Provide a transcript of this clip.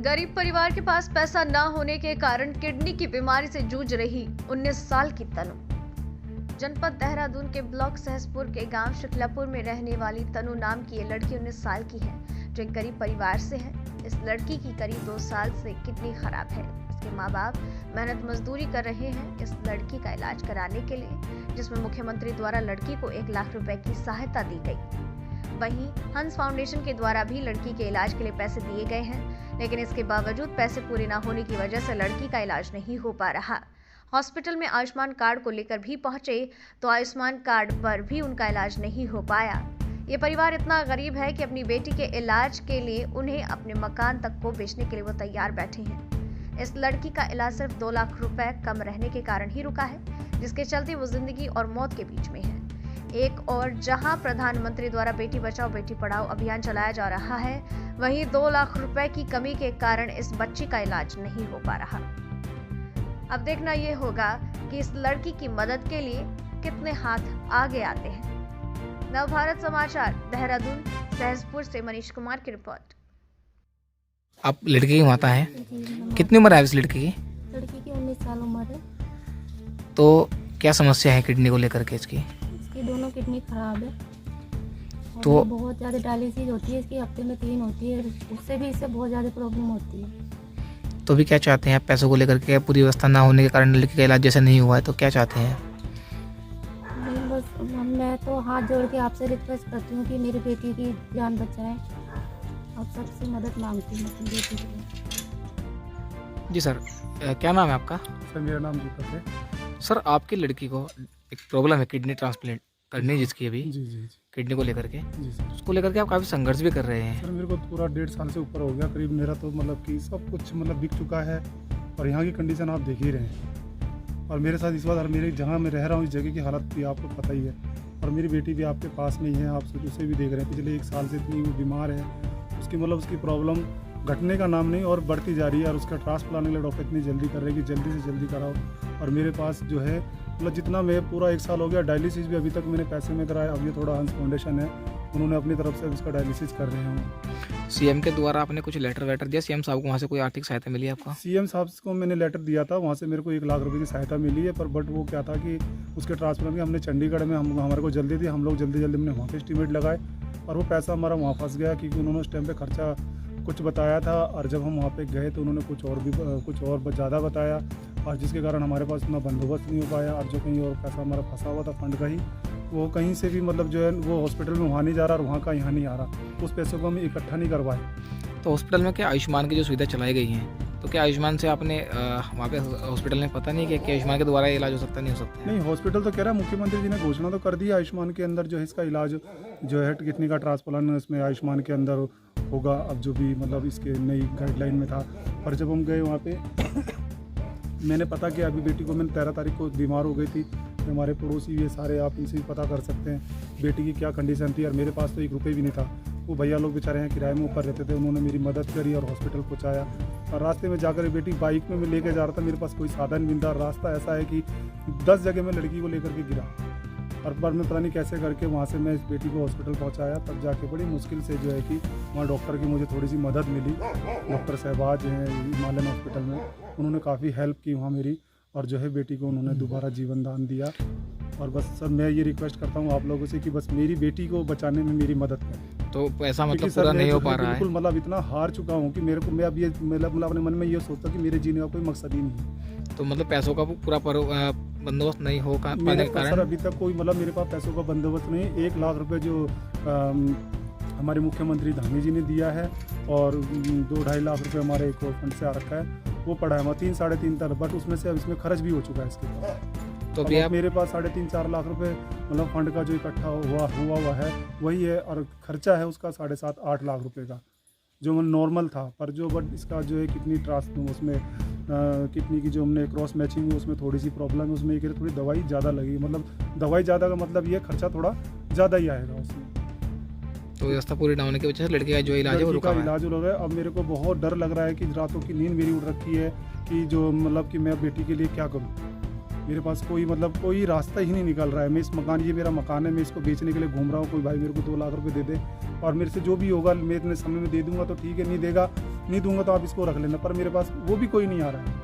गरीब परिवार के पास पैसा न होने के कारण किडनी की बीमारी से जूझ रही 19 साल की तनु। जनपद देहरादून के ब्लॉक सहसपुर के गांव शुक्लापुर में रहने वाली तनु नाम की ये लड़की 19 साल की है, जो एक गरीब परिवार से है। इस लड़की की करीब 2 साल से किडनी खराब है। इसके माँ बाप मेहनत मजदूरी कर रहे हैं इस लड़की का इलाज कराने के लिए, जिसमें मुख्यमंत्री द्वारा लड़की को 1 लाख रुपए की सहायता दी गई। वहीं हंस फाउंडेशन के द्वारा भी लड़की के इलाज के लिए पैसे दिए गए हैं, लेकिन इसके बावजूद पैसे पूरे न होने की वजह से लड़की का इलाज नहीं हो पा रहा। हॉस्पिटल में आयुष्मान कार्ड को लेकर भी पहुंचे तो आयुष्मान कार्ड पर भी उनका इलाज नहीं हो पाया। ये परिवार इतना गरीब है कि अपनी बेटी के इलाज के लिए उन्हें अपने मकान तक को बेचने के लिए वो तैयार बैठे हैं। इस लड़की का इलाज सिर्फ 2 लाख रुपए कम रहने के कारण ही रुका है, जिसके चलते वो जिंदगी और मौत के बीच में है। एक और जहां प्रधानमंत्री द्वारा बेटी बचाओ बेटी पढ़ाओ अभियान चलाया जा रहा है, वहीं 2 लाख रुपए की कमी के कारण इस बच्ची का इलाज नहीं हो पा रहा। अब देखना ये होगा कि इस लड़की की मदद के लिए कितने हाथ आगे आते हैं। नवभारत समाचार देहरादून सहसपुर से मनीष कुमार की रिपोर्ट। आप लड़की की माता हैं, कितनी उम्र है इस लड़की की? लड़की की 19 साल उम्र है। तो क्या समस्या है किडनी को लेकर के इसकी? इसकी दोनों किडनी खराब है तो बहुत ज़्यादा डायलिसिस होती है इसकी, हफ्ते में 3 होती है, उससे भी इससे बहुत ज़्यादा प्रॉब्लम होती है। तो भी क्या चाहते हैं आप पैसों को लेकर के? पूरी व्यवस्था ना होने के कारण लड़की का इलाज जैसे नहीं हुआ है, तो क्या चाहते हैं? नहीं बस मैं तो हाथ जोड़ के आपसे रिक्वेस्ट करती हूँ कि मेरी बेटी की जान बचाएं। आप सबसे मदद मांगती हूँ अपनी बेटी के लिए। जी सर, क्या नाम है आपका? सर मेरा नाम दीपक है। सर आपकी लड़की को एक प्रॉब्लम है किडनी ट्रांसप्लांट करनी है जिसकी अभी जी जी जी किडनी को लेकर के, जी सर। उसको लेकर के आप काफ़ी संघर्ष भी कर रहे हैं। सर मेरे को पूरा 1.5 साल से ऊपर हो गया करीब। मेरा तो मतलब कि सब कुछ मतलब बिक चुका है और यहाँ की कंडीशन आप देख ही रहे हैं। और मेरे साथ इस बार मेरे जहाँ मैं रह रहा हूँ इस जगह की हालत भी आपको पता ही है। और मेरी बेटी भी आपके पास में ही है, आप उसे भी देख रहे हैं। पिछले 1 साल से इतनी वो बीमार है, उसकी मतलब उसकी प्रॉब्लम घटने का नाम नहीं और बढ़ती जा रही है। और उसका ट्रांसप्लांट के लिए डॉक्टर इतनी जल्दी कर रहे हैं कि जल्दी से जल्दी कराओ। और मेरे पास जो है मतलब जितना मैं पूरा 1 साल हो गया, डायलिसिस भी अभी तक मैंने पैसे में कराया। अब ये थोड़ा हंस फाउंडेशन है, उन्होंने अपनी तरफ से उसका डायलिसिस कर रहे हैं। सीएम के द्वारा आपने कुछ लेटर वेटर दिया सीएम साहब को, वहाँ से कोई आर्थिक सहायता मिली आपको? सीएम साहब को मैंने लेटर दिया था, वहाँ से मेरे को 1 लाख रुपए की सहायता मिली है। पर बट वो क्या था कि उसके ट्रांसप्लांट की हमने चंडीगढ़ में हमारे को जल्दी थी, हम लोग जल्दी हमने वहाँ पे एस्टीमेट लगाए और वो पैसा हमारा वहाँ फंस गया क्योंकि उन्होंने उस टाइम पे खर्चा कुछ बताया था और जब हम वहाँ पे गए तो उन्होंने कुछ और ज़्यादा बताया और जिसके कारण हमारे पास उतना बंदोबस्त नहीं हो पाया। और जो कहीं और पैसा हमारा फंसा हुआ था फंड का ही, वो कहीं से भी मतलब जो है वो हॉस्पिटल में वहाँ नहीं जा रहा और वहाँ का यहाँ नहीं आ रहा। उस पैसे को हम इकट्ठा नहीं करवाए। तो हॉस्पिटल में क्या आयुष्मान की जो सुविधा चलाई गई हैं, तो क्या आयुष्मान से आपने वहाँ पे हॉस्पिटल में पता नहीं कि आयुष्मान के द्वारा इलाज हो सकता नहीं हो सकता? नहीं, हॉस्पिटल तो कह रहा है, मुख्यमंत्री जी ने घोषणा तो कर दी है आयुष्मान के अंदर जो है इसका इलाज जो है किडनी का ट्रांसप्लांट इसमें आयुष्मान के अंदर होगा। अब जो भी मतलब इसके नई गाइडलाइन में था। पर जब हम गए वहाँ पे मैंने पता किया, अभी बेटी को मैंने 13 तारीख को बीमार हो गई थी। हमारे पड़ोसी ये सारे आप इनसे भी पता कर सकते हैं बेटी की क्या कंडीशन थी। और मेरे पास तो 1 रुपये भी नहीं था। वो भैया लोग बेचारे हैं किराए में ऊपर रहते थे, उन्होंने मेरी मदद करी और हॉस्पिटल पहुँचाया। और रास्ते में जाकर बेटी बाइक में मैं लेके जा रहा था, मेरे पास कोई साधन नहीं था। रास्ता ऐसा है कि 10 जगह मैं लड़की को लेकर के गिरा और पर मैं पता नहीं कैसे करके वहाँ से मैं इस बेटी को हॉस्पिटल पहुँचाया। तब जाके बड़ी मुश्किल से जो है कि वहाँ डॉक्टर की मुझे थोड़ी सी मदद मिली। डॉक्टर शहबाज हैं हिमालयन हॉस्पिटल में, उन्होंने काफ़ी हेल्प की वहाँ मेरी और जो है बेटी को उन्होंने दोबारा जीवन दान दिया। और बस सर मैं ये रिक्वेस्ट करता हूँ आप लोगों से कि बस मेरी बेटी को बचाने में मेरी मदद करें। तो ऐसा मतलब पूरा नहीं हो पा रहा है? बिल्कुल, मतलब इतना हार चुका हूँ कि मेरे को मैं अब ये मतलब अपने मन में ये सोचता हूँ कि मेरे जीने का कोई मकसद ही नहीं है। तो मतलब पैसों का पूरा बंदोबस्त नहीं हो पाने के कारण? सर अभी तक कोई मतलब मेरे पास पैसों का बंदोबस्त नहीं। 1 लाख रुपए जो हमारे मुख्यमंत्री धामी जी ने दिया है और 2-2.5 लाख रुपए हमारे एक और फंड से आ रखा है, वो पड़ा है 3-3.5 तक। बट उसमें से अब इसमें खर्च भी हो चुका है इसके पास। तो भी आप मेरे पास 3.5-4 लाख रुपए मतलब फंड का जो इकट्ठा हुआ है वही है और खर्चा है उसका 7.5-8 लाख रुपए का जो मतलब नॉर्मल था। पर जो बट इसका जो है किडनी उसमें किडनी की जो हमने क्रॉस मैचिंग है उसमें थोड़ी सी प्रॉब्लम है। उसमें एक थोड़ी दवाई ज़्यादा लगी, मतलब दवाई ज़्यादा का मतलब ये खर्चा थोड़ा ज़्यादा ही आएगा उसमें। तो व्यवस्था पूरी ना होने की वजह से लड़के का जो इलाज है वो रुका है। इलाज हो रहा है। अब मेरे को बहुत डर लग रहा है कि रातों की नींद मेरी उड़ रखी है कि जो मतलब कि मैं बेटी के लिए क्या करूँ। मेरे पास कोई रास्ता ही नहीं निकल रहा है। मैं इस मकान, ये मेरा मकान है, मैं इसको बेचने के लिए घूम रहा हूँ। कोई भाई मेरे को 2 लाख रुपए दे दे और मेरे से जो भी होगा मैं इतने समय में दे दूंगा तो ठीक है, नहीं देगा नहीं दूंगा तो आप इसको रख लेना, पर मेरे पास वो भी कोई नहीं आ रहा है।